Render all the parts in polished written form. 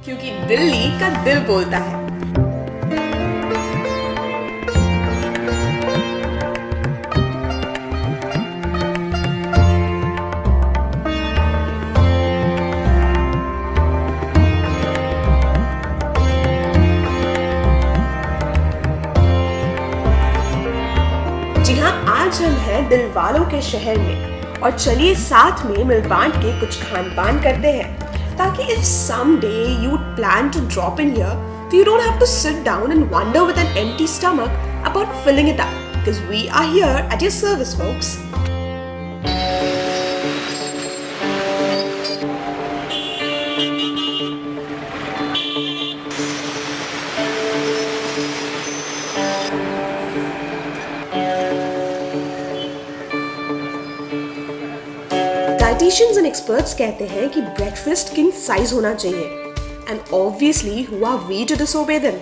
क्योंकि दिल्ली का दिल बोलता है। जी हाँ, आज हम हैं दिल वालों के शहर में और चलिए साथ में मिल बांट के कुछ खान पान करते हैं ताकि if someday you plan to drop in here, you don't have to sit down and wonder with an empty stomach about filling it up because we are here at your service, folks. Dietitians and experts कहते हैं कि breakfast king size होना चाहिए and obviously who are we to disobey them.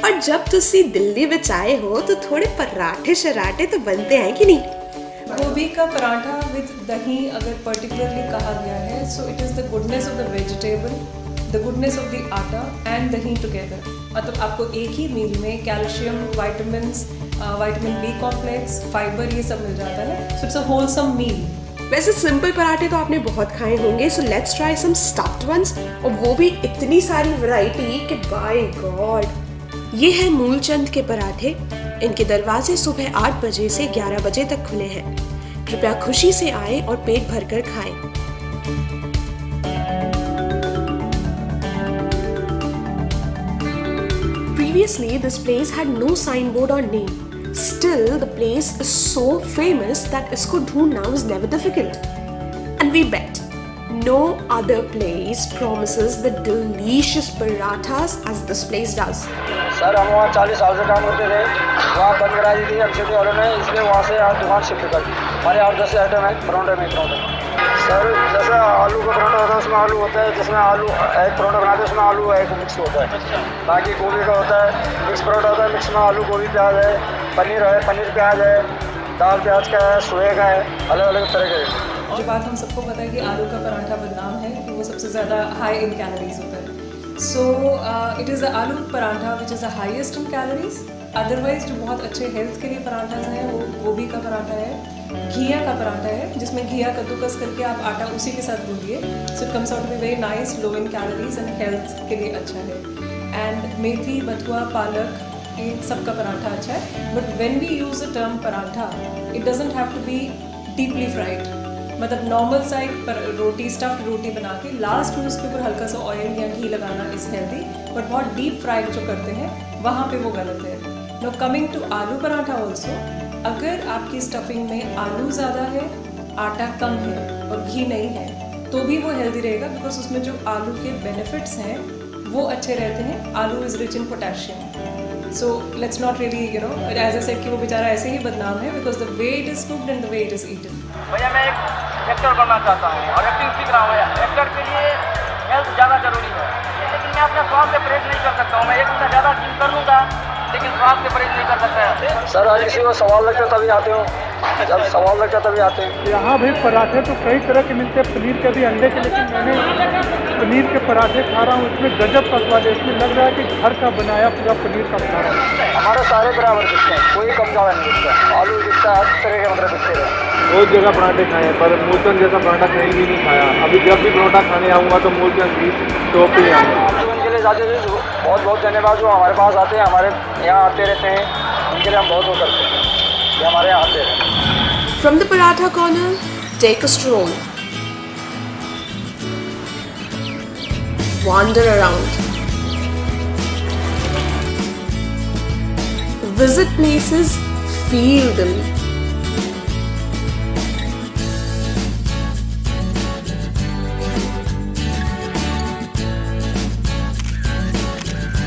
और जब तुसी दिल्ली विच आए हो तो थोड़े पराठे शराठे तो बनते हैं कि नहीं? गोभी का पराठा विद दही अगर पर्टिकुलरली कहा गया है, so it is the goodness of the vegetable, the goodness of the atta and dahi together. मतलब आपको एक ही मील में calcium, vitamin B complex, fibre ये सब मिल जाता है। So it's a wholesome meal. वैसे सिंपल पराठे तो आपने बहुत खाए होंगे, so let's try some stuffed ones, और वो भी इतनी सारी वैरायटी कि बाय गॉड। ये है मूलचंद के पराठे। इनके दरवाजे सुबह 8 बजे से 11 बजे तक खुले हैं। कृपया खुशी से आए और पेट भरकर खाएं। Previously, this place had no signboard or name. Still, the place is so famous that इसको ढूंढना was never difficult. And we bet no other place promises the delicious parathas as this place does. Sir हम वहाँ 40 साल से काम करते थे, वहाँ बंद करा दी थी एमसीडी वालों ने, इसलिए वहाँ से आज दुकान शिफ्ट कर दी। हमारे 8-10 आइटम है पराठे में। सर जैसे आलू का पराठा होता है उसमें आलू होता है, जिसमें आलू एक पराठा बनाते हैं उसमें आलू एक मिक्स होता है। बाकी गोभी का होता है मिक्स पराठा होता है, मिक्स में आलू गोभी प्याज है, पनीर है, पनीर प्याज है, दाल प्याज का है, सोए का है, अलग अलग तरह के। जो बात हम सबको पता है कि आलू का पराठा बदनाम है कि वो सबसे ज़्यादा हाई इन कैलोरीज होता है। सो इट इज़ द आलू paratha which is the highest in calories. Otherwise जो बहुत अच्छे हेल्थ के लिए पराठास हैं वो गोभी का पराठा है, घिया का पराठा है, जिसमें घिया कद्दूकस करके आप आटा उसी के साथ गूंदिए। So it comes out to be very nice, low in calories and health के लिए अच्छा है। एंड मेथी, बथुआ, पालक, इन सब का पराठा अच्छा है। But when we use the term paratha, it doesn't have to be deeply fried. मतलब नॉर्मल सा एक रोटी, स्टफ्ड रोटी बना के लास्ट में उसके ऊपर हल्का सा ऑयल या घी लगाना इज़ हेल्दी। बट बहुत डीप फ्राइड जो करते हैं वहाँ पे वो गलत है। नो कमिंग टू आलू पराठा ऑल्सो, अगर आपकी स्टफिंग में आलू ज़्यादा है, आटा कम है और घी नहीं है तो भी वो हेल्दी रहेगा, बिकॉज उसमें जो आलू के बेनिफिट्स हैं वो अच्छे रहते हैं। Aloo is rich in potassium. So let's not really as a said कि वो बेचारा ऐसे ही बदनाम है, because the way it is cooked and the way it is eaten. भैया मैं एक एक्टर बनना चाहता हूँ और एक्टिंग सीख रहा हूँ। एक्टर के लिए हेल्थ ज़्यादा जरूरी है, लेकिन मैं अपने स्वास्थ्य से परहेज नहीं कर सकता हूँ। मैं 1 घंटा ज़्यादा जिम कर लूँगा लेकिन स्वास्थ्य से परहेज नहीं कर सकता। सर आज किसी को सवाल लगता तभी आते हो, जब सवाल लगता तभी आते हैं। यहाँ भी पराठे तो कई तरह के मिलते हैं, पनीर के भी, अंडे के, लेकिन मैंने पनीर के पराठे खा रहा हूँ, इसमें गजब का स्वाद है। इसमें लग रहा है कि घर का बनाया पूरा पनीर का खा रहा हूँ। हमारे सारे बराबर दिखते हैं, कोई कम ज़्यादा नहीं दिखता। आलू दिखता है, हर तरह के मतलब दिखते हैं। बहुत जगह पराठे खाए हैं पर मूलचंद जैसा पराठा कहीं भी नहीं खाया। अभी जब भी पराठा खाने आऊँगा तो मूलचंद की शॉप पे आऊँगा। उनके लिए ज़्यादा बहुत बहुत धन्यवाद जो हमारे पास आते हैं, हमारे यहाँ आते रहते हैं, उनके लिए हम बहुत करते हैं। ये हमारे यहाँ आते हैं। From the Paratha Corner, take a stroll. Wander around. Visit places, feel them.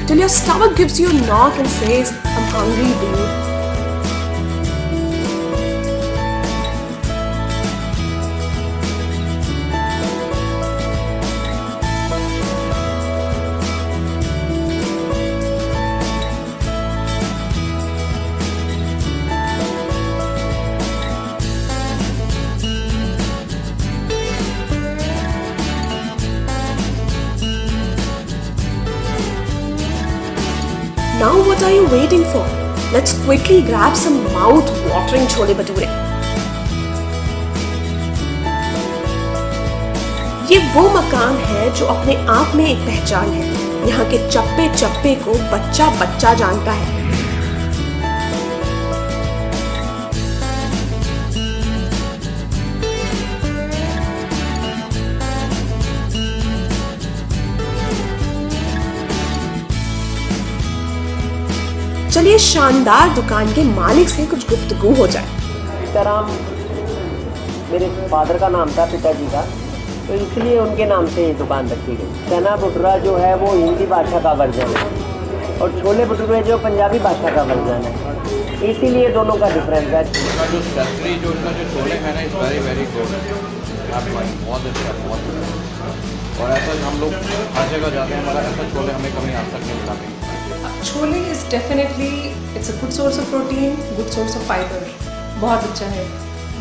Till your stomach gives you a knock and says, I'm hungry, dude. Now what are you waiting for? Let's quickly grab some mouth-watering chole bhature. ये वो मकान है जो अपने आप में एक पहचान है। यहाँ के चप्पे चप्पे को बच्चा बच्चा जानता है। चलिए शानदार दुकान के मालिक से कुछ गुफ्तगू हो जाए। सीताराम मेरे फादर का नाम था, पिताजी का, तो इसलिए उनके नाम से ये दुकान रखी गई। चना भटूरा जो है वो हिंदी भाषा का वर्जन है और छोले भटूरे जो पंजाबी भाषा का वर्जन है, इसीलिए दोनों का डिफरेंस है। उसका जो स्पेशली जो उसका जो छोले हैं ना, इज़ वेरी वेरी गुड। बहुत अच्छा, बहुत अच्छा। और ऐसा हम लोग हर जगह जाते हैं, हमारा ऐसा छोले हमें कभी आज तक नहीं मिला। Chole is definitely it's a good source of protein, good source of fibre, बहुत अच्छा है।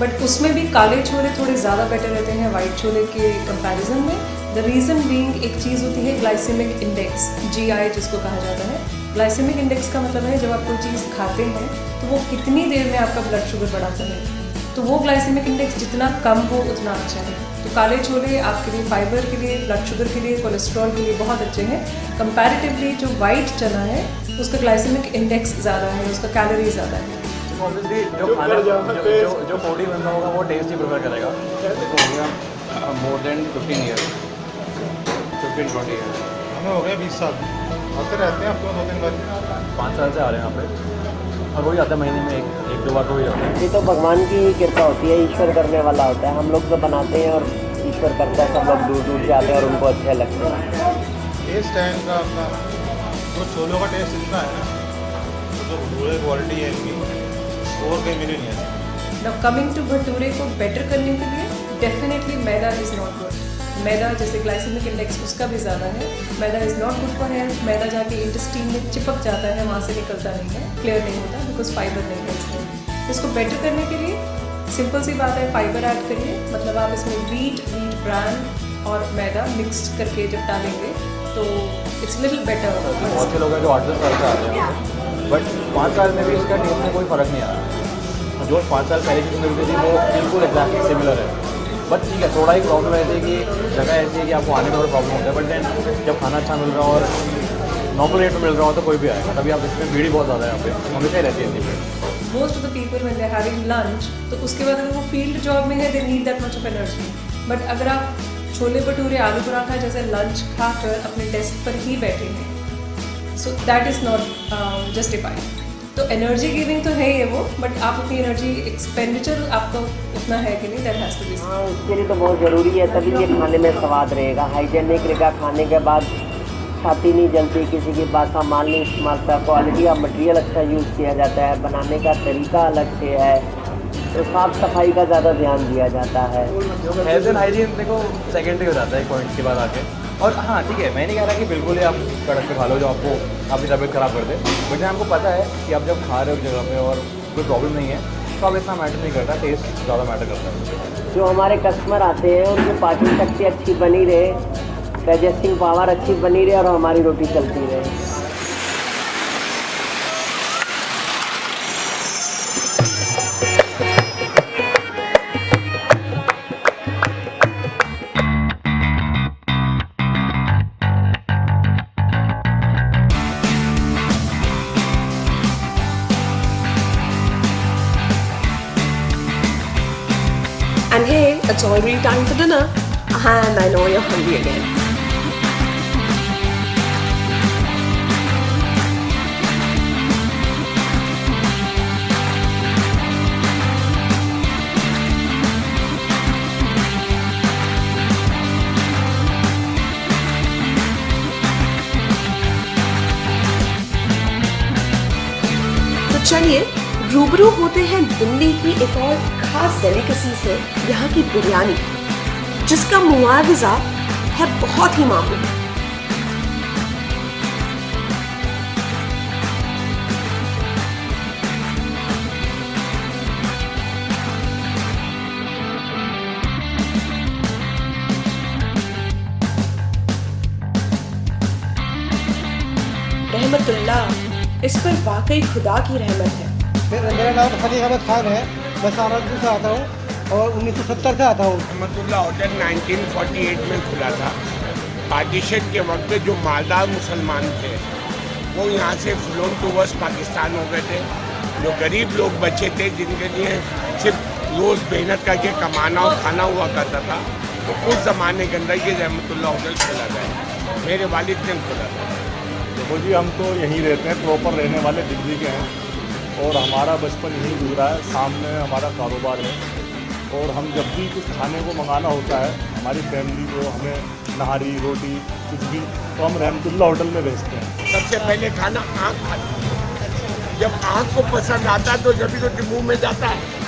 बट उसमें भी काले छोले थोड़े ज़्यादा बेटर रहते हैं वाइट छोले के कंपैरिजन में। द रीज़न बीइंग एक चीज़ होती है ग्लाइसेमिक इंडेक्स, GI जिसको कहा जाता है। ग्लाइसेमिक इंडेक्स का मतलब है जब आप कोई चीज़ खाते हैं तो वो कितनी देर में आपका ब्लड शुगर बढ़ाता है, तो वो ग्लाइसेमिक इंडेक्स जितना कम हो उतना अच्छा है। तो काले छोले आपके लिए फाइबर के लिए, ब्लड शुगर के लिए, कोलेस्ट्रॉल के लिए बहुत अच्छे हैं। कंपैरेटिवली जो वाइट चना है उसका ग्लाइसेमिक इंडेक्स ज़्यादा है, उसका कैलोरी ज़्यादा है। ऑब्वियसली जो खाना जो फूडी बंदा होगा वो टेस्ट ही प्रेफर करेगा। हो गया मोर देन 15 ईयर, 15-20 ईयर हमें हो गया 20 साल। आते रहते हैं आपको 2 दिन बाद। 5 साल से आ रहे हैं यहाँ पे, और वही आता है महीने में एक दो बार तो ही आता है। ये तो भगवान की ही कृपा होती है, ईश्वर करने वाला होता है। हम लोग तो बनाते हैं और ईश्वर करता है। सब लोग दूर दूर से आते हैं और उनको अच्छे लगते हैं। टेस्ट है इनका अपना, तो छोलों का टेस्ट इतना है ना, तो जो भटूरे क्वालिटी है इनकी और कहीं मिली नहीं है। नाउ कमिंग टू भटूरे को बेटर करने के लिए definitely maida is not good. Maida जैसे ग्लाइसेमिक इंडेक्स उसका भी ज़्यादा है। Maida is not good for health. Maida जाके इंटेस्टाइन में चिपक जाता है, वहाँ से निकलता नहीं है, क्लियर नहीं होता, बिकॉज फाइबर नहीं है इसमें। इसको बेटर करने के लिए सिंपल सी बात है, फाइबर ऐड करिए। मतलब आप इसमें वीट ब्रांड और मैदा मिक्स करके जब डालेंगे तो इट्स लिटिल बेटर। बहुत से लोग हैं जो 8-10 साल से आ रहे हैं, बट 5 साल में भी इसका टेस्ट में कोई फ़र्क नहीं आ रहा। जो 5 साल पहले चीज़ मिलती थी वो बिल्कुल एग्जैक्टली सिमिलर है। बट ठीक है, थोड़ा ही प्रॉब्लम रहती है कि जगह ऐसी है कि आपको आने में थोड़ा प्रॉब्लम होता है। बट देन जब खाना अच्छा मिल रहा हो और नॉर्मल रेट में मिल रहा हो तो कोई भी आएगा। तभी आप इसमें भीड़ ही बहुत ज़्यादा है यहाँ पे, हमेशा ही रहती है इतनी भीड़। Most of the people when they are having lunch, तो उसके बाद अगर वो फील्ड जॉब में है, they need that much of energy. But अगर आप छोले भटूरे आलू पराठा जैसे लंच खाकर अपने डेस्क पर ही बैठे हैं, so that is not justified. तो एनर्जी गिविंग तो है ये वो, बट आप अपनी एनर्जी एक्सपेंडिचर आपका उतना है कि नहीं, दैट हैज़ टू बी। हाँ, उसके लिए तो बहुत ज़रूरी है, तभी ये खाने में स्वाद रहेगा, हाइजेनिक रहेगा। खाने के बाद छाती नहीं जलती, किसी की बात का माल नहीं इस्तेमाल करता, क्वालिटी ऑफ मटेरियल अच्छा यूज़ किया जाता है, बनाने का तरीका अलग से है, तो साफ़ सफाई का ज़्यादा ध्यान दिया जाता है। हेल्थ एंड हाइजीन देखो सेकेंडरी हो जाता है एक पॉइंट के बाद आके। और हाँ ठीक है, मैं नहीं कह रहा कि बिल्कुल ही आप कड़क के खा लो जो आपको आपकी तबीयत ख़राब कर दे। बट आपको पता है कि आप जब खा रहे हो जगह पे और कोई प्रॉब्लम नहीं है तो अब इतना मैटर नहीं करता, टेस्ट ज़्यादा मैटर करता है। जो हमारे कस्टमर आते हैं उनकी पाचन शक्ति अच्छी बनी रहे, डाइजेस्टिंग पावर अच्छी बनी रहे और हमारी रोटी चलती रहे। And hey, it's already time for dinner. And I know you're hungry again. तो चलिए रूबरू होते हैं दिल्ली की एक और खास डेलिकेसी से, यहाँ की बिरयानी, जिसका मुआवजा है बहुत ही मामूली। रहमतुल्लाह इस पर वाकई खुदा की रहमत है। मेरा नाम खलील अहमद खान है। मैं सहारनपुर से आता हूँ और 1970 से आता हूँ। रहमतुल्लाह होटल 1948 में खुला था। पार्टीशन के वक्त जो मालदार मुसलमान थे वो यहाँ से फ्लोन टूवर्स पाकिस्तान हो गए थे। जो गरीब लोग बचे थे जिनके लिए सिर्फ रोज़ मेहनत करके कमाना और खाना हुआ करता था, तो उस ज़माने के अंदर ये रहमतुल्लाह होटल खुला था। मेरे वालिद ने खुला था। देखो जी, हम तो यहीं रहते हैं, प्रॉपर रहने वाले दिल्ली के हैं और हमारा बचपन यहीं गुजरा है। सामने हमारा कारोबार है और हम जब भी कुछ खाने को मंगाना होता है हमारी फैमिली को, हमें नहारी रोटी कुछ भी, तो हम रहमतुल्लाह होटल में भेजते हैं। सबसे पहले खाना आँख खाते हैं। जब आँख को पसंद आता है तो जब भी तो मुँह में जाता है,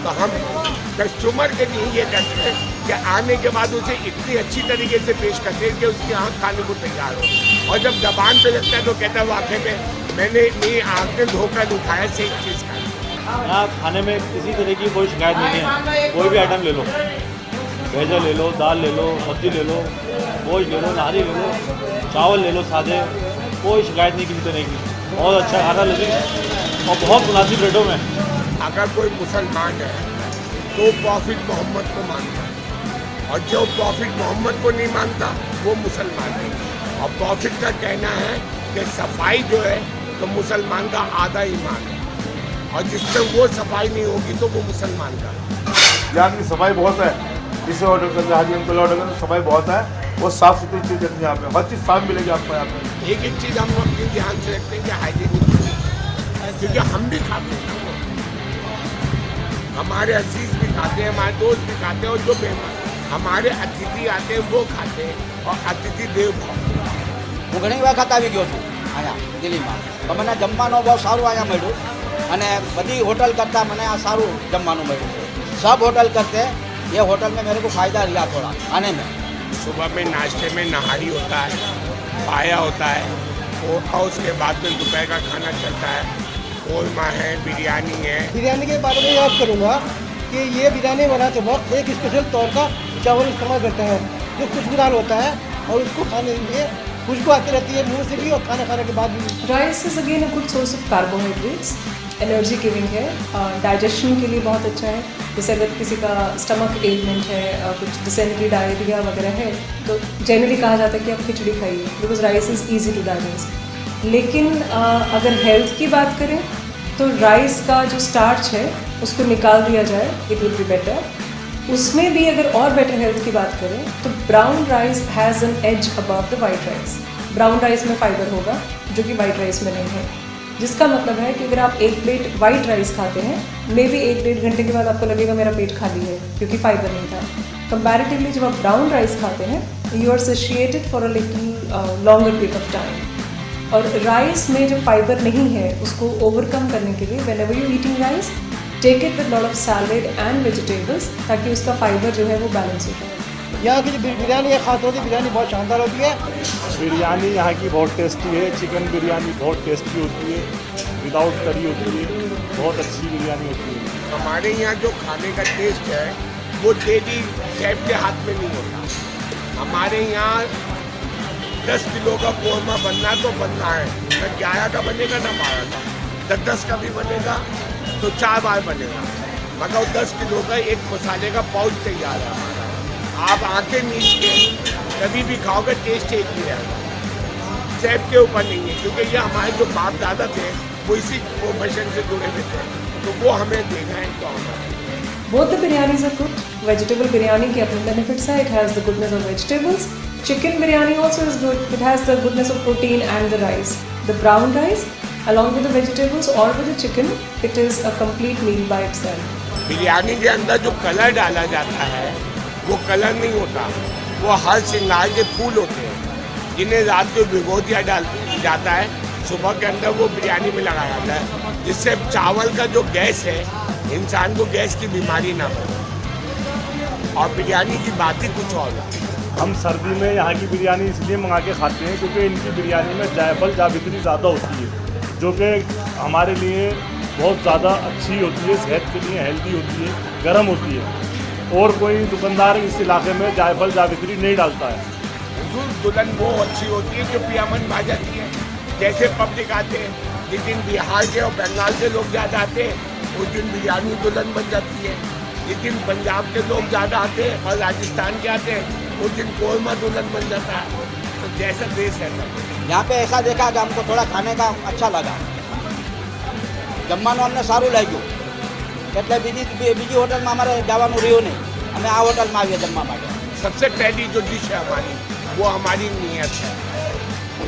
तो हम कस्टमर के लिए ये करते हैं कि आने के बाद उसे इतनी अच्छी तरीके से पेश करते हैं कि उसकी आँख खाने को तैयार हो, और जब जबान पे लगता है तो कहता है वाकई में मैंने मेरी आँख ने धोखा दिखाया से एक चीज़ खाई। यहाँ खाने में किसी तरह की कोई शिकायत नहीं है। कोई भी आइटम ले लो, भेजा ले लो, दाल ले लो, सब्जी ले लो, गोश्त ले लो, नारी ले लो, चावल ले लो सादे, कोई शिकायत नहीं किसी तरह की। बहुत अच्छा खाना लजीज और बहुत मुनासिब रेटों में। अगर कोई मुसलमान है तो प्रॉफिट मोहम्मद को मानता है, और जो प्रॉफिट मोहम्मद को नहीं मानता वो मुसलमान है। और प्रॉफिट का कहना है कि सफाई जो है तो मुसलमान का आधा ईमान है, और जिसमें वो सफाई नहीं होगी तो वो मुसलमान का। यहाँ की सफाई बहुत है, इस ऑर्डर करते हाजी अंकल ऑर्डर करते सफाई बहुत है, वो साफ़ सुथरी चीज़ देती है यहाँ पे, हर चीज़ साफ मिलेगी आपको यहाँ पे। एक एक चीज़ हम अपनी ध्यान से रखते हैं कि हाइजीनिक, क्योंकि हम भी खाते हैं, हमारे अजीज भी खाते हैं, हमारे दोस्त भी खाते हैं, और जो मेहमान हमारे अतिथि आते हैं वो खाते हैं, और अतिथि देव भाव। હું ઘણી વખત આવી ગયો છું અહીંયા દિલ્હીમાં, તો મને જમવાનું બહુ સારું અહીંયા મળ્યું અને બધી હોટલ કરતાં મને આ સારું જમવાનું મળ્યું છે। सब होटल करते हैं, ये होटल में मेरे को फ़ायदा रिहा थोड़ा आने में। सुबह में नाश्ते में नहारी होता है, पाया होता है, और उसके बाद में दोपहर का खाना चलता है, कोरमा है, बिरयानी है। बिरयानी के बारे में याद करूँगा कि ये बिरयानी बनाते वक्त एक स्पेशल तौर का चावल इस्तेमाल करते हैं जो खुशबूदार होता है, और उसको खाने के लिए खुशबू आती रहती है मुंह से भी और खाना खाने के बाद भी। Rice is again a good source of carbohydrates, energy giving है, डाइजेशन के लिए बहुत अच्छा है। जैसे अगर किसी का स्टमक एलिमेंट है, कुछ डिसेंट्री डायरिया वगैरह है, तो जनरली कहा जाता है कि आप खिचड़ी खाइए, because rice is easy to digest. लेकिन अगर हेल्थ की बात करें तो राइस का जो स्टार्च है उसको निकाल दिया जाए, इट विल बी बेटर। उसमें भी अगर और बेटर हेल्थ की बात करें तो brown rice has an edge above the white rice. Brown rice में फाइबर होगा जो कि वाइट राइस में नहीं है, जिसका मतलब है कि अगर आप एक प्लेट वाइट राइस खाते हैं, मे बी 1-1.5 घंटे के बाद आपको लगेगा मेरा पेट खाली है क्योंकि फाइबर नहीं था। कंपैरेटिवली जब आप ब्राउन राइस खाते हैं you are satiated for a little longer period of time. और राइस में जो फाइबर नहीं है उसको ओवरकम करने के लिए whenever you eating rice take it with lot of salad and vegetables, ताकि उसका फाइबर जो है वो बैलेंस हो जाए। यहाँ की जो बिरयानी है, खास तौर से बिरयानी बहुत शानदार होती है। बिरयानी यहाँ की बहुत टेस्टी है, चिकन बिरयानी बहुत टेस्टी होती है, विदाउट करी होती है, बहुत अच्छी बिरयानी होती है। हमारे यहाँ जो खाने का टेस्ट है वो डेली शेफ के हाथ में नहीं होता। हमारे यहाँ 10 किलो का कोरमा बनना तो बनना है, न 11 का बनेगा न 12 का, 10 का भी बनेगा तो 4 बार बनेगा, मगर 10 किलो का एक मसाले का पाउच तैयार है हमारा। आप आंखें नीच के कभी भी खाओगे टेस्ट एक ही रहेगा, शेफ के ऊपर नहीं है, क्योंकि ये हमारे जो बाप दादा थे वो इसी प्रोफेशन से जुड़े हुए थे, तो वो हमें देना है तो हमारा। Both the biryanis are good. Vegetable biryani के अपने benefits है, it has the goodness of vegetables. Chicken biryani also is good, it has the goodness of protein and the rice. The brown rice along with the vegetables or with the chicken, it is a complete meal by itself. Biryani के अंदर जो colour डाला जाता है वो colour नहीं होता, वो हर श्रृंगार के फूल होते हैं जिन्हें रात को भिगो दिया जाता है, सुबह के अंदर वो बिरयानी में लगाया जाता है, जिससे चावल का जो गैस है इंसान को गैस की बीमारी ना हो। और बिरयानी की बात ही कुछ और है। हम सर्दी में यहाँ की बिरयानी इसलिए मंगा के खाते हैं क्योंकि इनकी बिरयानी में जायफल जावित्री ज़्यादा होती है, जो कि हमारे लिए बहुत ज़्यादा अच्छी होती है, सेहत के लिए हेल्दी होती है, गर्म होती है, और कोई दुकानदार इस इलाके में जायफल जावित्री नहीं डालता है। दुल्हन वो अच्छी होती है जो पियामन भा जाती है, जैसे पब्लिक आते हैं, जिस दिन बिहार के और बंगाल से लोग ज़्यादा आते हैं उस दिन बिरयानी दुल्हन बन जाती है। जिस दिन पंजाब के लोग ज़्यादा आते हैं और राजस्थान के आते हैं उस दिन कोरमा दुल्हन बन जाता है। तो जैसा देश है यहाँ पे ऐसा देखा कि हमको थोड़ा खाने का अच्छा लगा, જમવાનું અમને સારું લાગ્યું એટલે બીજી હોટલમાં અમારે જવાનું રહ્યું નહીં, અમે આ હોટલમાં આવીએ જમવા માટે। सबसे पहली जो डिश है हमारी वो हमारी नीयत है।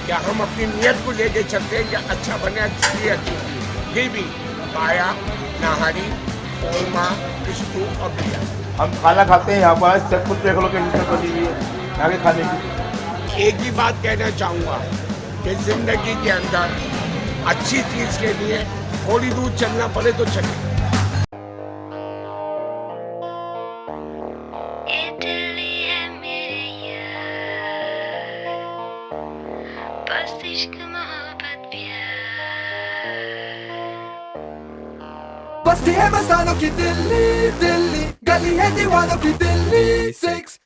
क्या हम अपनी नीयत को लेके चलते हैं कि अच्छा बने, अच्छी अच्छी फिर भी पाया, नाहरी, कोरमा, पिस्टू और बिरयानी। हम खाना खाते हैं यहाँ पर, सब कुछ देख लो कि बनी हुई है यहाँ के खाने की। एक ही बात कहना चाहूँगा कि जिंदगी के अंदर अच्छी चीज़ के लिए थोड़ी दूर चलना पड़े तो चले। बस्ती है मस्तानों की दिल्ली दिल्ली, गली है दीवानों की दिल्ली 6